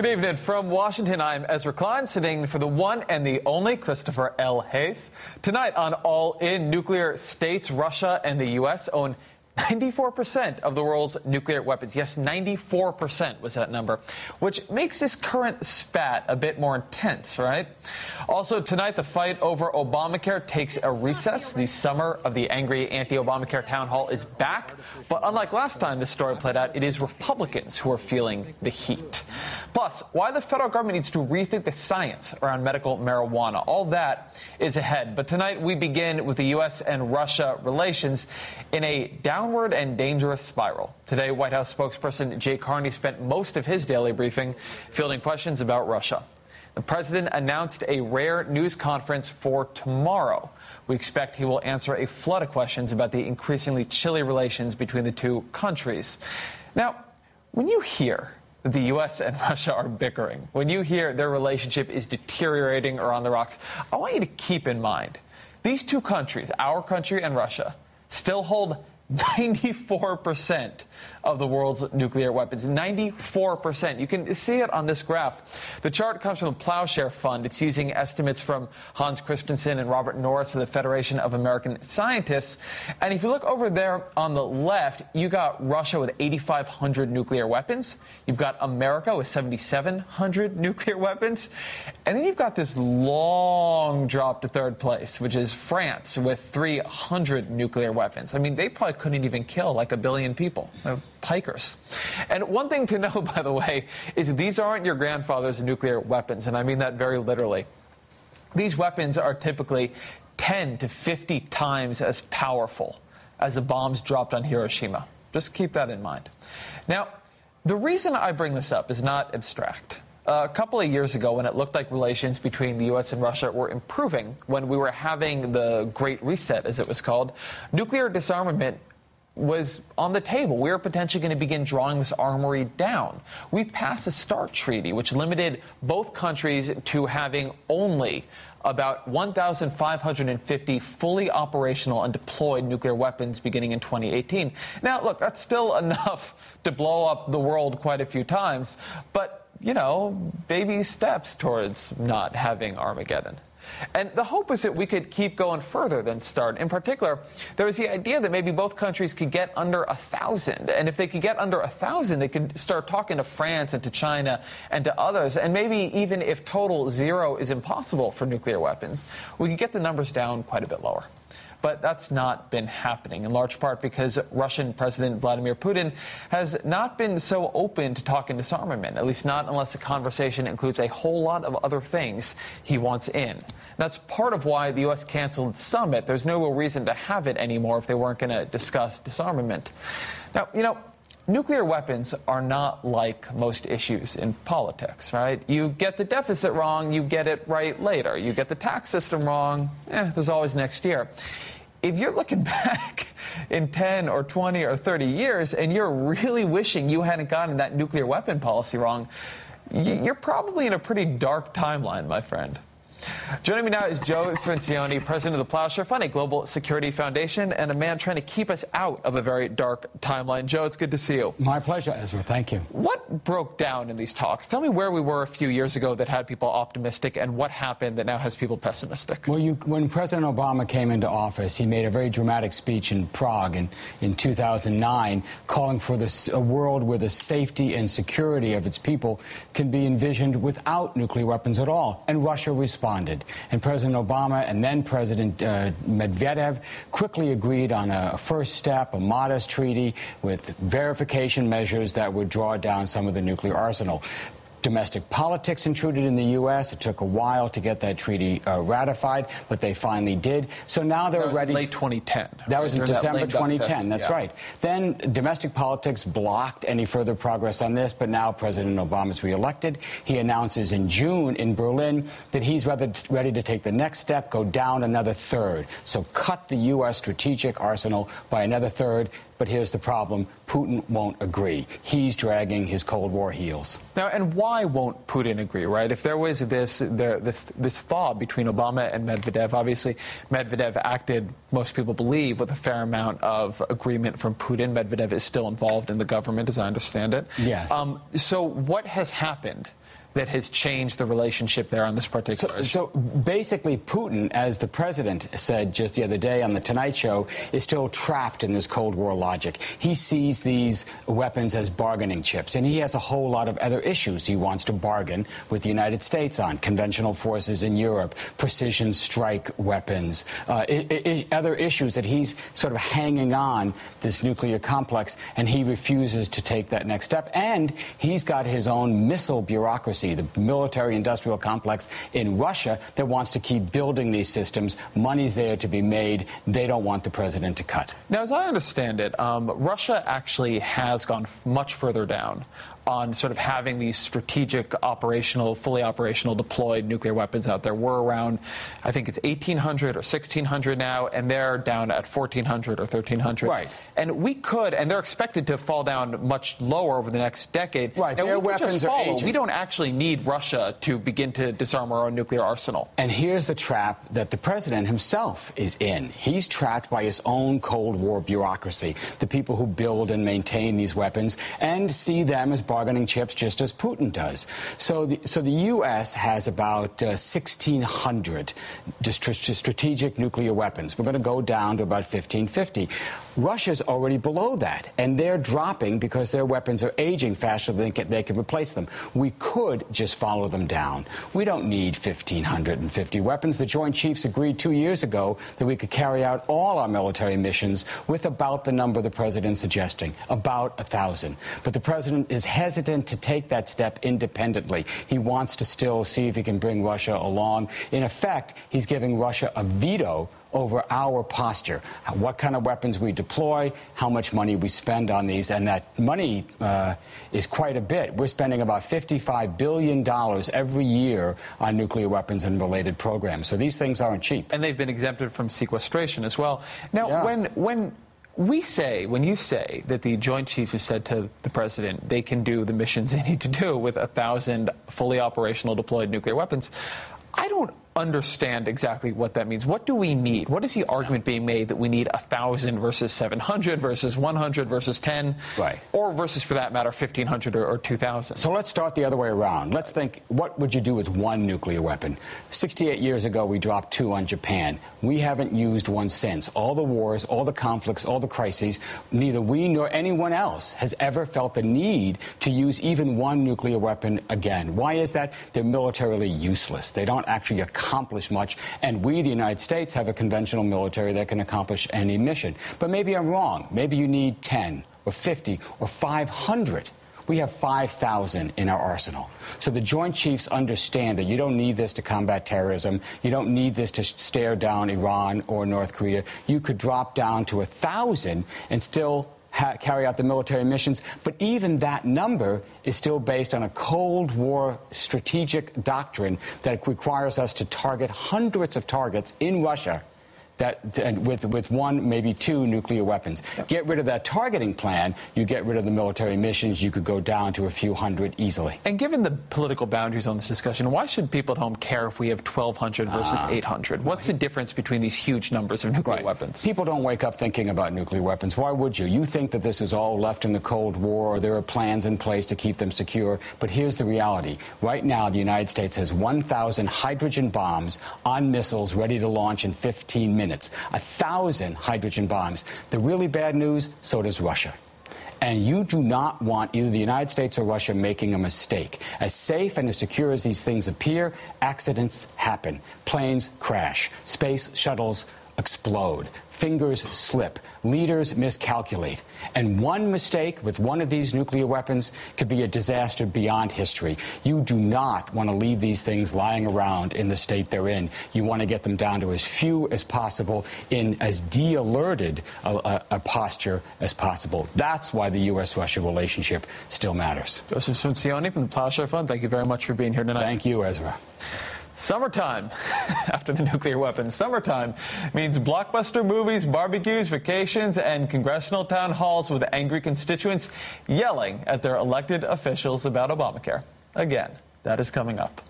Good evening. From Washington, I'm Ezra Klein, sitting for the one and the only Christopher L. Hayes. Tonight on All In, nuclear states, Russia and the U.S. own 94% of the world's nuclear weapons. Yes, 94% was that number, which makes this current spat a bit more intense, right? Also tonight, the fight over Obamacare takes a recess. The summer of the angry anti-Obamacare town hall is back. But unlike last time this story played out, it is Republicans who are feeling the heat. Plus, why the federal government needs to rethink the science around medical marijuana. All that is ahead. But tonight, we begin with the U.S. and Russia relations in a downward and dangerous spiral. Today, White House spokesperson Jay Carney spent most of his daily briefing fielding questions about Russia. The president announced a rare news conference for tomorrow. We expect he will answer a flood of questions about the increasingly chilly relations between the two countries. Now, when you hear that the U.S. and Russia are bickering, when you hear their relationship is deteriorating or on the rocks, I want you to keep in mind, these two countries, our country and Russia, still hold 94% of the world's nuclear weapons. 94%. You can see it on this graph. The chart comes from the Plowshare Fund. It's using estimates from Hans Christensen and Robert Norris of the Federation of American Scientists. And if you look over there on the left, you got Russia with 8,500 nuclear weapons. You've got America with 7,700 nuclear weapons. And then you've got this long drop to third place, which is France with 300 nuclear weapons. I mean, they probably couldn't even kill like 1 billion people. They're pikers. And one thing to know, by the way, is these aren't your grandfather's nuclear weapons, and I mean that very literally. These weapons are typically 10 to 50 times as powerful as the bombs dropped on Hiroshima. Just keep that in mind. Now, the reason I bring this up is not abstract. A couple of years ago, when it looked like relations between the U.S. and Russia were improving, when we were having the Great Reset, as it was called, nuclear disarmament was on the table. We were potentially going to begin drawing this armory down. We passed the START Treaty, which limited both countries to having only about 1,550 fully operational and deployed nuclear weapons beginning in 2018. Now, look, that's still enough to blow up the world quite a few times, but, you know, baby steps towards not having Armageddon. And the hope was that we could keep going further than START. In particular, there was the idea that maybe both countries could get under 1,000. And if they could get under 1,000, they could start talking to France and to China and to others. And maybe even if total zero is impossible for nuclear weapons, we could get the numbers down quite a bit lower. But that's not been happening, in large part because Russian President Vladimir Putin has not been so open to talking disarmament, at least not unless the conversation includes a whole lot of other things he wants in. That's part of why the U.S. canceled the summit. There's no real reason to have it anymore if they weren't going to discuss disarmament. Now, you know, nuclear weapons are not like most issues in politics, right? You get the deficit wrong, you get it right later. You get the tax system wrong, there's always next year. If you're looking back in 10 or 20 or 30 years and you're really wishing you hadn't gotten that nuclear weapon policy wrong, you're probably in a pretty dark timeline, my friend. Joining me now is Joe Cirincione, president of the Plowshare Fund, a global security foundation, and a man trying to keep us out of a very dark timeline. Joe, it's good to see you. My pleasure, Ezra. Thank you. What broke down in these talks? Tell me where we were a few years ago that had people optimistic, and what happened that now has people pessimistic. Well, when President Obama came into office, he made a very dramatic speech in Prague in 2009, calling for a world where the safety and security of its people can be envisioned without nuclear weapons at all. And Russia responded. And President Obama and then President Medvedev quickly agreed on a first step, a modest treaty with verification measures that would draw down some of the nuclear arsenal. Domestic politics intruded in the U.S. It took a while to get that treaty ratified, but they finally did. So now they're ready. That was late 2010. That was in December 2010. That's yeah. right. Then domestic politics blocked any further progress on this, but now President Obama is reelected. He announces in June in Berlin that he's ready to take the next step, go down another third. So cut the U.S. strategic arsenal by another third. But here's the problem. Putin won't agree. He's dragging his Cold War heels. Now, and why won't Putin agree, right? If there was this thaw between Obama and Medvedev, obviously Medvedev acted, most people believe, with a fair amount of agreement from Putin. Medvedev is still involved in the government, as I understand it. Yes. So what has happened that has changed the relationship there on this particular issue? So basically, Putin, as the president said just the other day on The Tonight Show, is still trapped in this Cold War logic. He sees these weapons as bargaining chips, and he has a whole lot of other issues he wants to bargain with the United States on: conventional forces in Europe, precision strike weapons, other issues that he's sort of hanging on this nuclear complex, and he refuses to take that next step. And he's got his own missile bureaucracy, the military-industrial complex in Russia, that wants to keep building these systems. Money's there to be made. They don't want the president to cut. Now, as I understand it, Russia actually has gone much further down on sort of having these strategic, operational, fully operational, deployed nuclear weapons out there. We're around, I think it's 1,800 or 1,600 now, and they're down at 1,400 or 1,300. Right. And we could, and they're expected to fall down much lower over the next decade. Right. Now, Their we could weapons just are follow. aging. We don't actually need Russia to begin to disarm our own nuclear arsenal. And here's the trap that the president himself is in. He's trapped by his own Cold War bureaucracy, the people who build and maintain these weapons, and see them as bargaining chips, just as Putin does. So the U.S. has about 1,600 strategic nuclear weapons. We're going to go down to about 1,550. Russia's already below that, and they're dropping because their weapons are aging faster than they can replace them. We could just follow them down. We don't need 1,550 weapons. The Joint Chiefs agreed 2 years ago that we could carry out all our military missions with about the number the president's suggesting, about 1,000. But the president is hesitant to take that step independently. He wants to still see if he can bring Russia along. In effect, he's giving Russia a veto over our posture, what kind of weapons we deploy, how much money we spend on these, and that money is quite a bit. We're spending about $55 billion every year on nuclear weapons and related programs. So these things aren't cheap. And they've been exempted from sequestration as well. Now, Yeah. when you say that the Joint Chiefs have said to the president they can do the missions they need to do with 1,000 fully operational deployed nuclear weapons, I don't understand exactly what that means. What do we need? What is the argument being made that we need 1,000 versus 700 versus 100 versus 10? Right. Or versus, for that matter, 1,500 or 2,000? So let's start the other way around. Let's think, what would you do with one nuclear weapon? 68 years ago, we dropped 2 on Japan. We haven't used one since. All the wars, all the conflicts, all the crises, neither we nor anyone else has ever felt the need to use even one nuclear weapon again. Why is that? They're militarily useless. They don't actually accomplish much, and we, the United States, have a conventional military that can accomplish any mission. But maybe I'm wrong. Maybe you need 10 or 50 or 500. We have 5,000 in our arsenal. So the Joint Chiefs understand that you don't need this to combat terrorism. You don't need this to stare down Iran or North Korea. You could drop down to 1,000 and still carry out the military missions. But even that number is still based on a Cold War strategic doctrine that requires us to target hundreds of targets in Russia with 1, maybe 2 nuclear weapons. Get rid of that targeting plan, you get rid of the military missions, you could go down to a few hundred easily. And given the political boundaries on this discussion, why should people at home care if we have 1,200 versus 800? What's the difference between these huge numbers of nuclear weapons? People don't wake up thinking about nuclear weapons. Why would you? You think that this is all left in the Cold War, or there are plans in place to keep them secure. But here's the reality. Right now, the United States has 1,000 hydrogen bombs on missiles ready to launch in 15 minutes. 1,000 hydrogen bombs. The really bad news, so does Russia. And you do not want either the United States or Russia making a mistake. As safe and as secure as these things appear, accidents happen. Planes crash. Space shuttles explode. Fingers slip. Leaders miscalculate. And one mistake with one of these nuclear weapons could be a disaster beyond history. You do not want to leave these things lying around in the state they're in. You want to get them down to as few as possible in as de-alerted a posture as possible. That's why the U.S.-Russia relationship still matters. Joseph Cirincione from the Plowshare Fund, thank you very much for being here tonight. Thank you, Ezra. Summertime, after the nuclear weapons, summertime means blockbuster movies, barbecues, vacations, and congressional town halls with angry constituents yelling at their elected officials about Obamacare. Again, that is coming up.